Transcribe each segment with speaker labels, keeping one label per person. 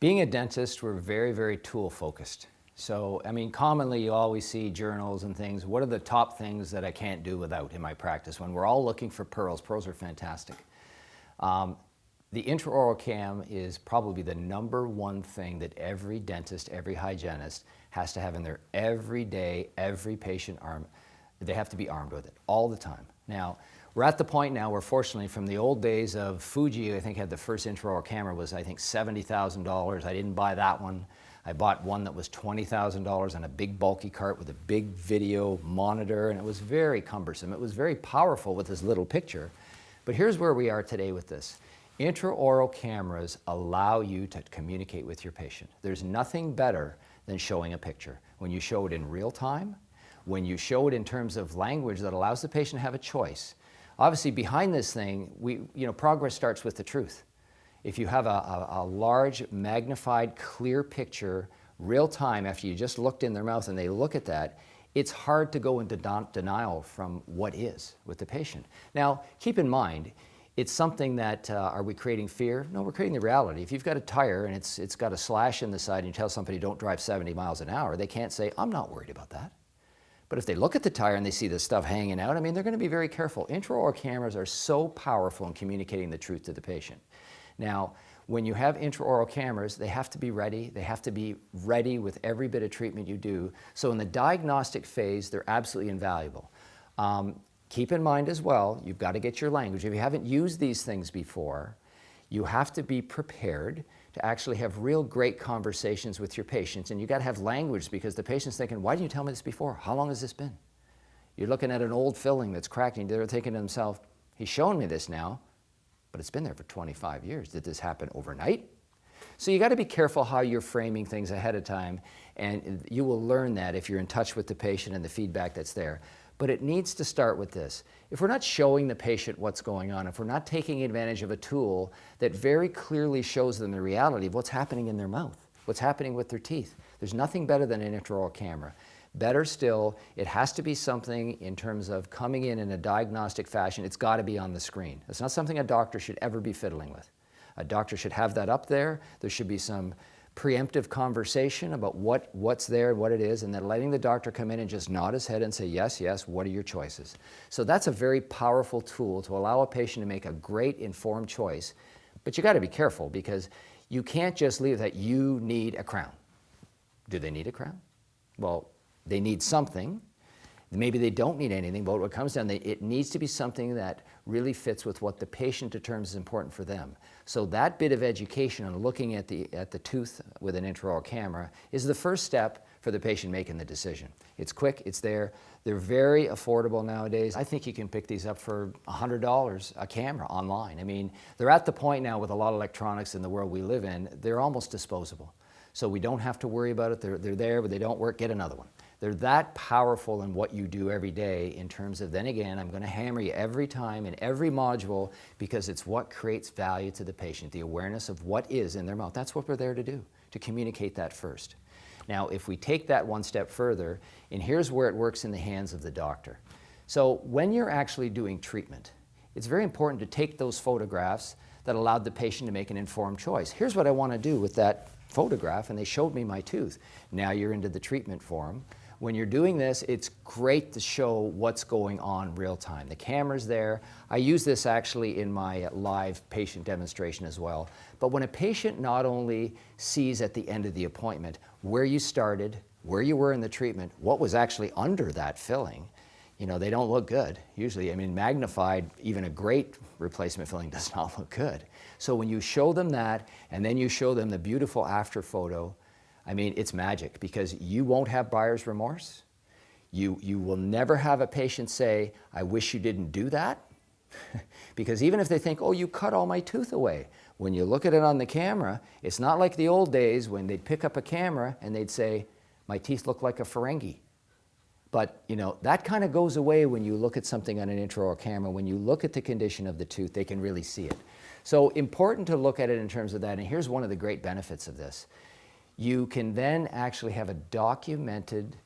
Speaker 1: Being a dentist, we're very, very tool focused. So, I mean, commonly you always see journals and things. What are the top things that I can't do without in my practice? When we're all looking for pearls, pearls are fantastic. The intraoral cam is probably the #1 thing that every dentist, every hygienist has to have in their every day, every patient arm. They have to be armed with it all the time. Now, we're at the point now where fortunately from the old days of Fuji, I think had the first intraoral camera was I think $70,000. I didn't buy that one. I bought one that was $20,000 on a big bulky cart with a big video monitor, and it was very cumbersome. It was very powerful with this little picture. But here's where we are today with this. Intraoral cameras allow you to communicate with your patient. There's nothing better than showing a picture. When you show it in real time, when you show it in terms of language that allows the patient to have a choice. Obviously behind this thing, progress starts with the truth. If you have a large, magnified, clear picture, real time, after you just looked in their mouth and they look at that, it's hard to go into denial from what is with the patient. Now, keep in mind, it's something that, are we creating fear? No, we're creating the reality. If you've got a tire and it's got a slash in the side and you tell somebody don't drive 70 miles an hour, they can't say, I'm not worried about that. But if they look at the tire and they see this stuff hanging out, I mean, they're going to be very careful. Intraoral cameras are so powerful in communicating the truth to the patient. Now, when you have intraoral cameras, they have to be ready. They have to be ready with every bit of treatment you do. So in the diagnostic phase, they're absolutely invaluable. Keep in mind as well, you've got to get your language. If you haven't used these things before, you have to be prepared to actually have real great conversations with your patients. And you've got to have language because the patient's thinking, why didn't you tell me this before? How long has this been? You're looking at an old filling that's cracking. They're thinking to themselves, he's showing me this now, but it's been there for 25 years. Did this happen overnight? So you got to be careful how you're framing things ahead of time, and you will learn that if you're in touch with the patient and the feedback that's there. But it needs to start with this. If we're not showing the patient what's going on, if we're not taking advantage of a tool that very clearly shows them the reality of what's happening in their mouth, what's happening with their teeth, there's nothing better than an intraoral camera. Better still, it has to be something in terms of coming in a diagnostic fashion. It's got to be on the screen. It's not something a doctor should ever be fiddling with. A doctor should have that up there. There should be some preemptive conversation about what's there, what it is, and then letting the doctor come in and just nod his head and say, yes, yes, what are your choices? So that's a very powerful tool to allow a patient to make a great informed choice. But you got to be careful because you can't just leave that you need a crown. Do they need a crown? Well, they need something. Maybe they don't need anything, but what comes down, it needs to be something that really fits with what the patient determines is important for them. So that bit of education on looking at the tooth with an intraoral camera is the first step for the patient making the decision. It's quick, it's there. They're very affordable nowadays. I think you can pick these up for $100 a camera online. I mean, they're at the point now with a lot of electronics in the world we live in, they're almost disposable. So we don't have to worry about it. They're there, but they don't work, get another one. They're that powerful in what you do every day in terms of, then again, I'm going to hammer you every time in every module because it's what creates value to the patient, the awareness of what is in their mouth. That's what we're there to do, to communicate that first. Now, if we take that one step further, and here's where it works in the hands of the doctor. So when you're actually doing treatment, it's very important to take those photographs that allowed the patient to make an informed choice. Here's what I want to do with that photograph, and they showed me my tooth. Now you're into the treatment form. When you're doing this, it's great to show what's going on real time. The camera's there. I use this actually in my live patient demonstration as well. But when a patient not only sees at the end of the appointment where you started, where you were in the treatment, what was actually under that filling, you know, they don't look good. Usually, I mean, magnified, even a great replacement filling does not look good. So when you show them that, and then you show them the beautiful after photo, I mean, it's magic because you won't have buyer's remorse. You will never have a patient say, I wish you didn't do that. Because even if they think, oh, you cut all my tooth away, when you look at it on the camera, it's not like the old days when they'd pick up a camera and they'd say, my teeth look like a Ferengi. But, you know, that kind of goes away when you look at something on an intraoral camera. When you look at the condition of the tooth, they can really see it. So important to look at it in terms of that. And here's one of the great benefits of this. You can then actually have a documented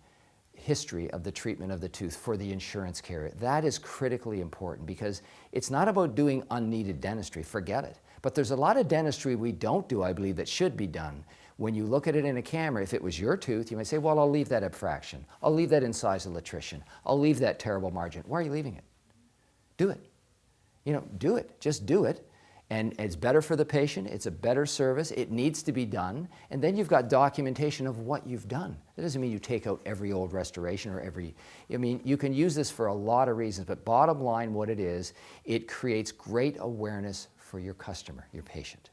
Speaker 1: history of the treatment of the tooth for the insurance carrier. That is critically important because it's not about doing unneeded dentistry, forget it. But there's a lot of dentistry we don't do, I believe, that should be done. When you look at it in a camera, if it was your tooth, you might say, well, I'll leave that abfraction. I'll leave that incisal latrician. I'll leave that terrible margin. Why are you leaving it? Do it. You know, do it. Just do it. And it's better for the patient. It's a better service. It needs to be done. And then you've got documentation of what you've done. That doesn't mean you take out every old restoration or every, I mean, you can use this for a lot of reasons, but bottom line, what it is, it creates great awareness for your customer, your patient.